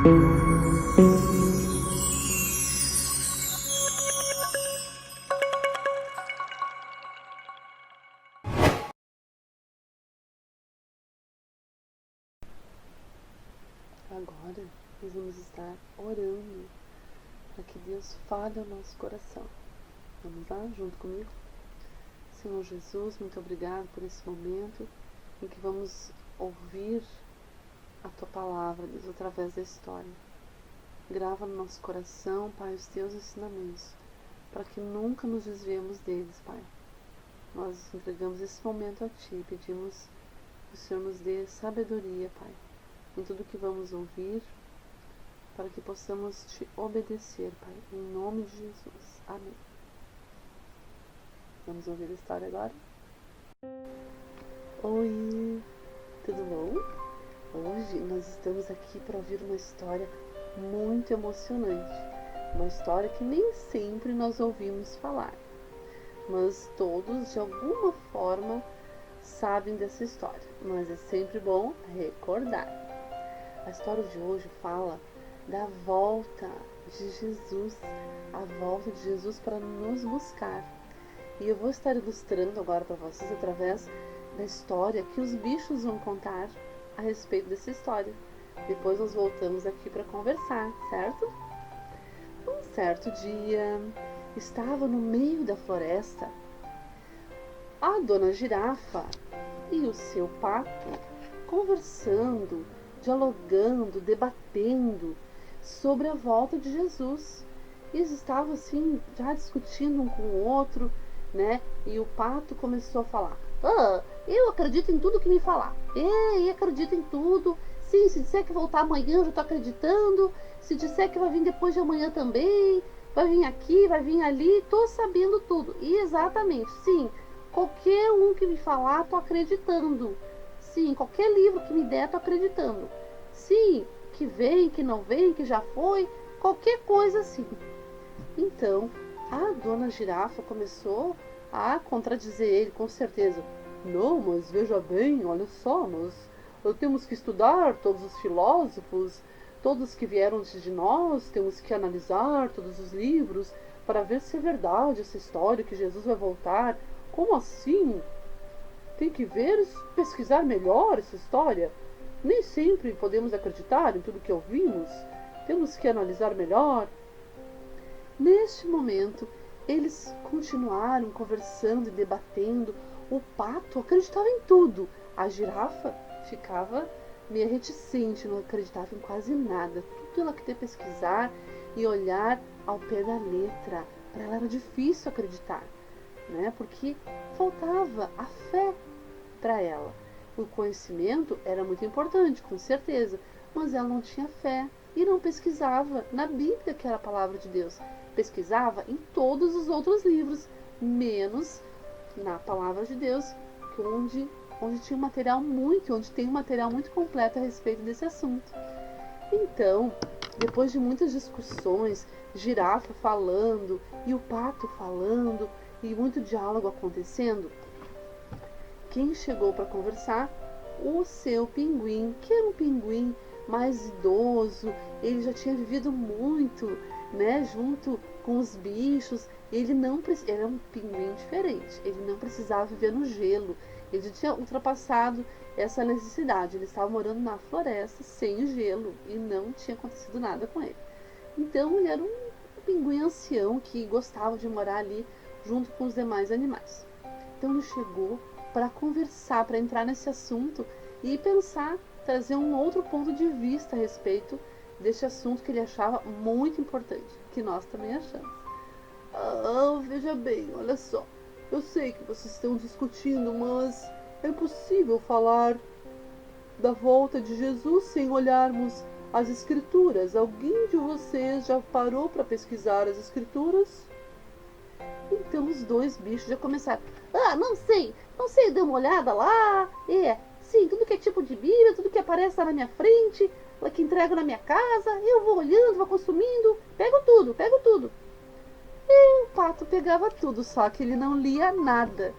Agora nós vamos estar orando para que Deus fale ao nosso coração. Vamos lá, junto comigo? Senhor Jesus, muito obrigado por esse momento em que vamos ouvir a Tua Palavra, Deus, através da história. Grava no nosso coração, Pai, os Teus ensinamentos, para que nunca nos desviemos deles, Pai. Nós entregamos esse momento a Ti, pedimos que o Senhor nos dê sabedoria, Pai, em tudo que vamos ouvir, para que possamos Te obedecer, Pai, em nome de Jesus. Amém. Vamos ouvir a história agora? Oi, tudo bom? Hoje nós estamos aqui para ouvir uma história muito emocionante. Uma história que nem sempre nós ouvimos falar, mas todos de alguma forma sabem dessa história. Mas é sempre bom recordar. A história de hoje fala da volta de Jesus, a volta de Jesus para nos buscar. E eu vou estar ilustrando agora para vocês através da história que os bichos vão contar a respeito dessa história. Depois nós voltamos aqui para conversar, certo? Um certo dia, estava no meio da floresta a dona Girafa e o seu pato conversando, dialogando, debatendo sobre a volta de Jesus. Eles estavam assim, já discutindo um com o outro, né? E o pato começou a falar: eu acredito em tudo que me falar. Eu acredito em tudo. Sim, se disser que voltar amanhã, eu já tô acreditando. Se disser que vai vir depois de amanhã também, vai vir aqui, vai vir ali, tô sabendo tudo. E exatamente, sim, qualquer um que me falar, tô acreditando. Sim, qualquer livro que me der, tô acreditando. Sim, que vem, que não vem, que já foi, qualquer coisa assim. Então, a dona Girafa começou a contradizer ele, com certeza. Não, mas veja bem, olha só, nós temos que estudar todos os filósofos, todos que vieram antes de nós, temos que analisar todos os livros para ver se é verdade essa história que Jesus vai voltar. Como assim? Tem que ver, pesquisar melhor essa história. Nem sempre podemos acreditar em tudo que ouvimos. Temos que analisar melhor. Neste momento, eles continuaram conversando e debatendo. O pato acreditava em tudo. A girafa ficava meio reticente, não acreditava em quase nada. Tudo ela queria pesquisar e olhar ao pé da letra. Para ela era difícil acreditar, né? Porque faltava a fé para ela. O conhecimento era muito importante, com certeza, mas ela não tinha fé e não pesquisava na Bíblia, que era a palavra de Deus. Pesquisava em todos os outros livros, menos na palavra de Deus, onde tinha onde tem um material muito completo a respeito desse assunto. Então, depois de muitas discussões, girafa falando e o pato falando e muito diálogo acontecendo, quem chegou para conversar? O seu pinguim, que era um pinguim mais idoso. Ele já tinha vivido muito, né, junto com os bichos. Ele era um pinguim diferente. Ele não precisava viver no gelo. Ele tinha ultrapassado essa necessidade. Ele estava morando na floresta sem gelo e não tinha acontecido nada com ele. Então ele era um pinguim ancião que gostava de morar ali junto com os demais animais. Então ele chegou para conversar, para entrar nesse assunto e pensar, trazer um outro ponto de vista a respeito desse assunto que ele achava muito importante, que nós também achamos. Veja bem, olha só, eu sei que vocês estão discutindo, mas é impossível falar da volta de Jesus sem olharmos as Escrituras. Alguém de vocês já parou para pesquisar as Escrituras? Então os dois bichos já começaram. Não sei, dê uma olhada lá. Sim, tudo que é tipo de Bíblia, tudo que aparece lá na minha frente, que entrego na minha casa, eu vou olhando, vou consumindo, pego tudo. E o pato pegava tudo, só que ele não lia nada.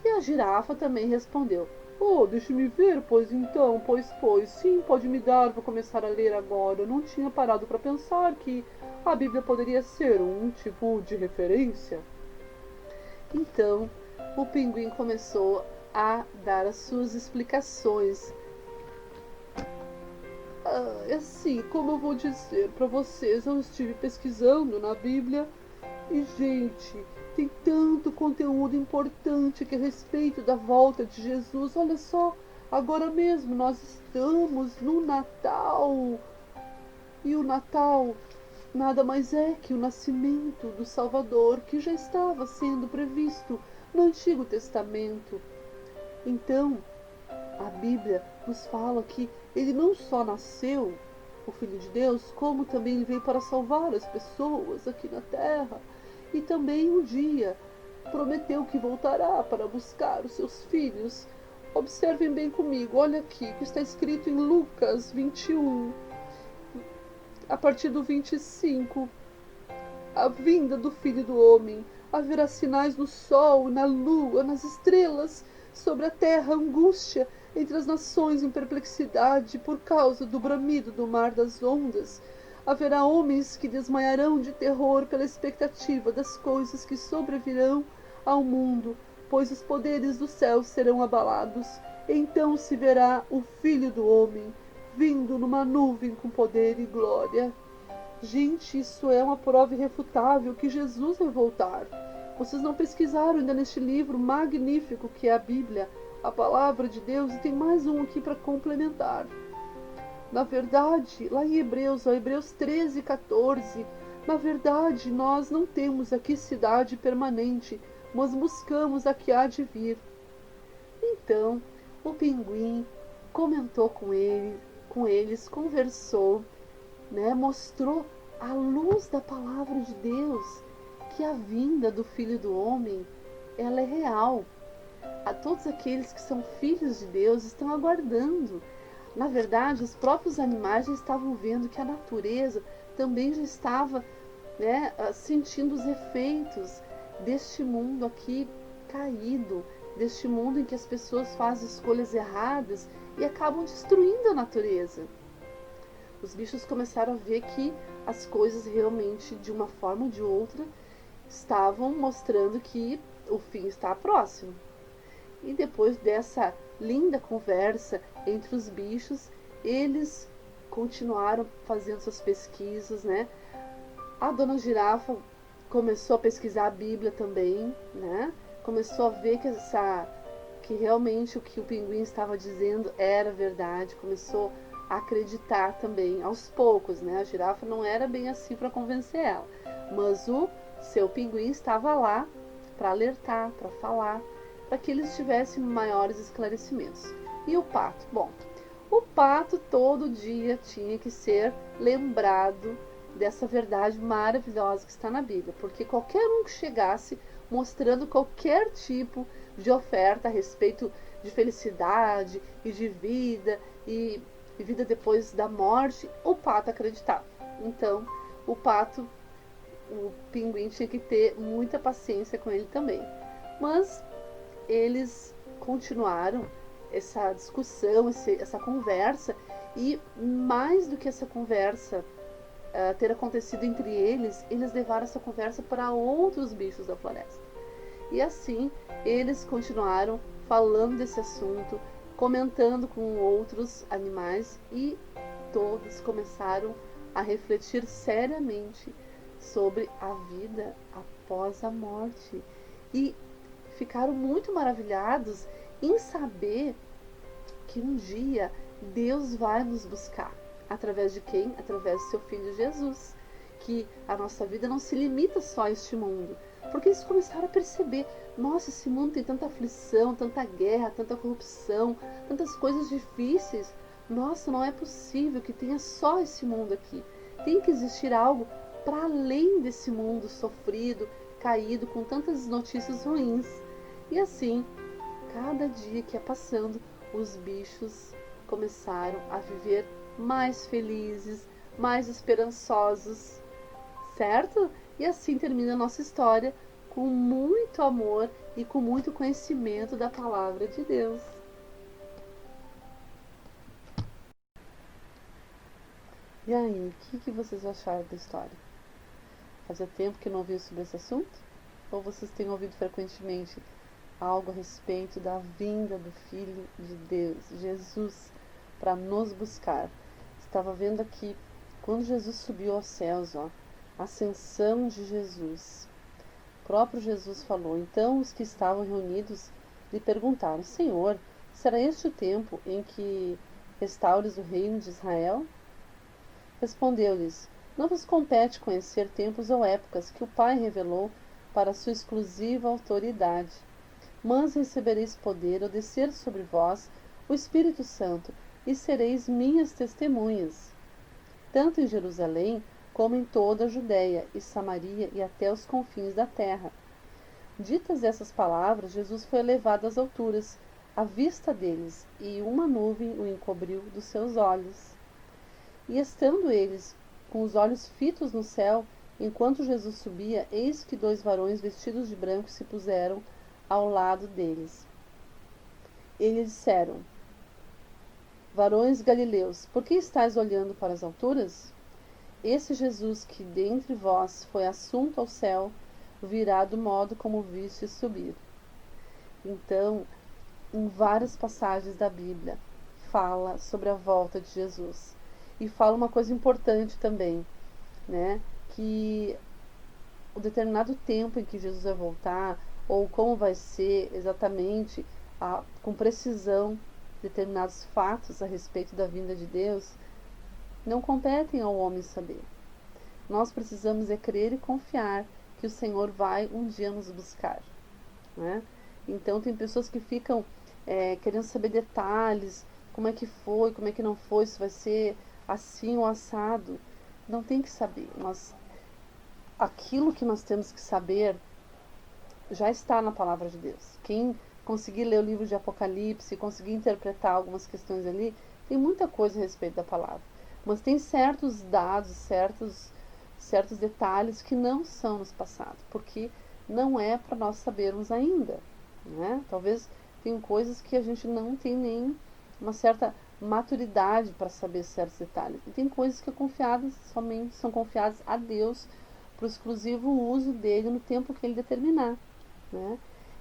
E a girafa também respondeu: Oh, deixe-me ver, pois então, pois, sim, pode me dar, vou começar a ler agora. Eu não tinha parado para pensar que a Bíblia poderia ser um tipo de referência. Então, o pinguim começou a dar as suas explicações. Assim, como eu vou dizer para vocês, eu estive pesquisando na Bíblia e, gente, tem tanto conteúdo importante que a respeito da volta de Jesus. Olha só, agora mesmo nós estamos no Natal. E o Natal nada mais é que o nascimento do Salvador, que já estava sendo previsto no Antigo Testamento. Então, a Bíblia nos fala que ele não só nasceu, o Filho de Deus, como também ele veio para salvar as pessoas aqui na terra. E também um dia prometeu que voltará para buscar os seus filhos. Observem bem comigo, olha aqui, que está escrito em Lucas 21, a partir do 25. A vinda do Filho do Homem. Haverá sinais no sol, na lua, nas estrelas, sobre a terra angústia, entre as nações em perplexidade por causa do bramido do mar das ondas. Haverá homens que desmaiarão de terror pela expectativa das coisas que sobrevirão ao mundo, pois os poderes do céu serão abalados. Então se verá o Filho do Homem vindo numa nuvem com poder e glória. Gente, isso é uma prova irrefutável que Jesus vai voltar. Vocês não pesquisaram ainda neste livro magnífico que é a Bíblia, a palavra de Deus, e tem mais um aqui para complementar. Na verdade, lá em Hebreus 13, 14, na verdade nós não temos aqui cidade permanente, mas buscamos a que há de vir. Então, o pinguim comentou com eles, conversou, mostrou à luz da palavra de Deus que a vinda do Filho do Homem, ela é real. A todos aqueles que são filhos de Deus estão aguardando. Na verdade, os próprios animais já estavam vendo que a natureza também já estava sentindo os efeitos deste mundo aqui caído, deste mundo em que as pessoas fazem escolhas erradas e acabam destruindo a natureza. Os bichos começaram a ver que as coisas realmente, de uma forma ou de outra, estavam mostrando que o fim está próximo. E depois dessa linda conversa entre os bichos, eles continuaram fazendo suas pesquisas, A dona Girafa começou a pesquisar a Bíblia também, Começou a ver que realmente o que o pinguim estava dizendo era verdade, começou a acreditar também, aos poucos, A girafa não era bem assim para convencer ela, mas o seu pinguim estava lá para alertar, para falar, para que eles tivessem maiores esclarecimentos. E o pato? Bom, o pato todo dia tinha que ser lembrado dessa verdade maravilhosa que está na Bíblia, porque qualquer um que chegasse mostrando qualquer tipo de oferta a respeito de felicidade e de vida e vida depois da morte, o pato acreditava. Então, o pinguim tinha que ter muita paciência com ele também. Mas eles continuaram essa discussão, essa conversa, e mais do que essa conversa ter acontecido entre eles levaram essa conversa para outros bichos da floresta. E assim, eles continuaram falando desse assunto, comentando com outros animais, e todos começaram a refletir seriamente sobre a vida após a morte. E ficaram muito maravilhados em saber que um dia Deus vai nos buscar. Através de quem? Através do seu Filho Jesus. Que a nossa vida não se limita só a este mundo. Porque eles começaram a perceber, nossa, esse mundo tem tanta aflição, tanta guerra, tanta corrupção, tantas coisas difíceis. Nossa, não é possível que tenha só esse mundo aqui. Tem que existir algo para além desse mundo sofrido, caído, com tantas notícias ruins. E assim, cada dia que ia passando, os bichos começaram a viver mais felizes, mais esperançosos, certo? E assim termina a nossa história, com muito amor e com muito conhecimento da palavra de Deus. E aí, o que vocês acharam da história? Fazia tempo que não ouviam sobre esse assunto? Ou vocês têm ouvido frequentemente algo a respeito da vinda do Filho de Deus, Jesus, para nos buscar? Estava vendo aqui, quando Jesus subiu aos céus, a ascensão de Jesus. O próprio Jesus falou. Então os que estavam reunidos lhe perguntaram: Senhor, será este o tempo em que restaures o reino de Israel? Respondeu-lhes: Não vos compete conhecer tempos ou épocas que o Pai revelou para sua exclusiva autoridade. Mas recebereis poder ao descer sobre vós o Espírito Santo, e sereis minhas testemunhas, tanto em Jerusalém como em toda a Judéia e Samaria e até os confins da terra. Ditas essas palavras, Jesus foi elevado às alturas, à vista deles, e uma nuvem o encobriu dos seus olhos. E estando eles com os olhos fitos no céu, enquanto Jesus subia, eis que 2 varões vestidos de branco se puseram ao lado deles. Eles disseram: Varões galileus, por que estáis olhando para as alturas? Esse Jesus que dentre vós foi assunto ao céu, virá do modo como viste subir. Então, em várias passagens da Bíblia, fala sobre a volta de Jesus. E fala uma coisa importante também, né? Que o determinado tempo em que Jesus vai voltar, ou como vai ser exatamente, com precisão, determinados fatos a respeito da vinda de Deus, não competem ao homem saber. Nós precisamos crer e confiar que o Senhor vai um dia nos buscar, né? Então tem pessoas que ficam querendo saber detalhes, como é que foi, como é que não foi, se vai ser assim ou assado. Não tem que saber. Aquilo que nós temos que saber já está na palavra de Deus. Quem conseguir ler o livro de Apocalipse, conseguir interpretar algumas questões ali, tem muita coisa a respeito da palavra. Mas tem certos dados, certos detalhes que não são nos passados, porque não é para nós sabermos ainda, né? Talvez tenham coisas que a gente não tem nem uma certa maturidade para saber certos detalhes. E tem coisas que somente são confiadas a Deus para o exclusivo uso dele no tempo que ele determinar, né?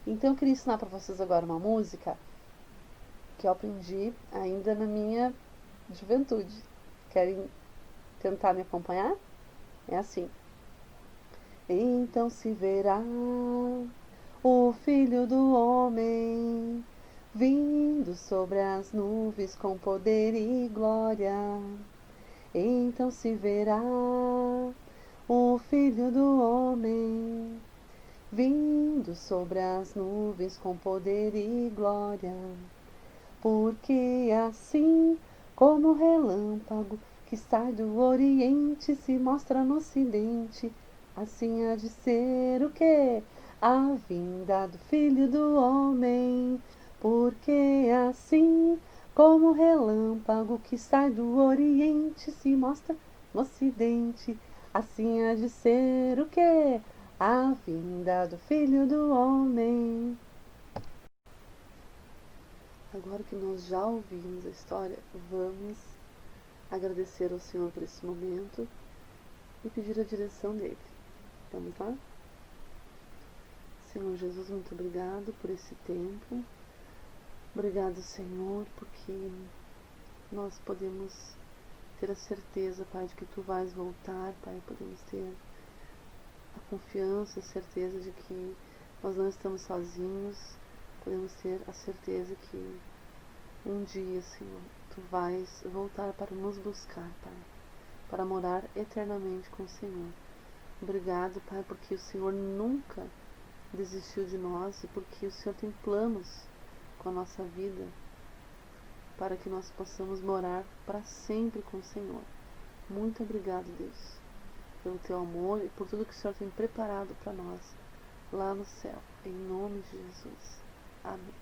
Então eu queria ensinar para vocês agora uma música que eu aprendi ainda na minha juventude. Querem tentar me acompanhar? É assim. Então se verá o Filho do Homem vindo sobre as nuvens com poder e glória. Então se verá o Filho do Homem vindo sobre as nuvens com poder e glória. Porque assim como o relâmpago que sai do Oriente se mostra no Ocidente, assim há de ser o que? A vinda do Filho do Homem. Porque assim como o relâmpago que sai do Oriente se mostra no Ocidente, assim há de ser o que? A vinda do Filho do Homem. Agora que nós já ouvimos a história, vamos agradecer ao Senhor por esse momento e pedir a direção dele. Vamos lá? Senhor Jesus, muito obrigado por esse tempo. Obrigado, Senhor, porque nós podemos ter a certeza, Pai, de que Tu vais voltar, Pai. Podemos ter a confiança, a certeza de que nós não estamos sozinhos. Podemos ter a certeza que um dia, Senhor, Tu vais voltar para nos buscar, Pai, para morar eternamente com o Senhor. Obrigado, Pai, porque o Senhor nunca desistiu de nós e porque o Senhor tem planos com a nossa vida para que nós possamos morar para sempre com o Senhor. Muito obrigado, Deus, pelo Teu amor e por tudo que o Senhor tem preparado para nós lá no céu. Em nome de Jesus. Amém.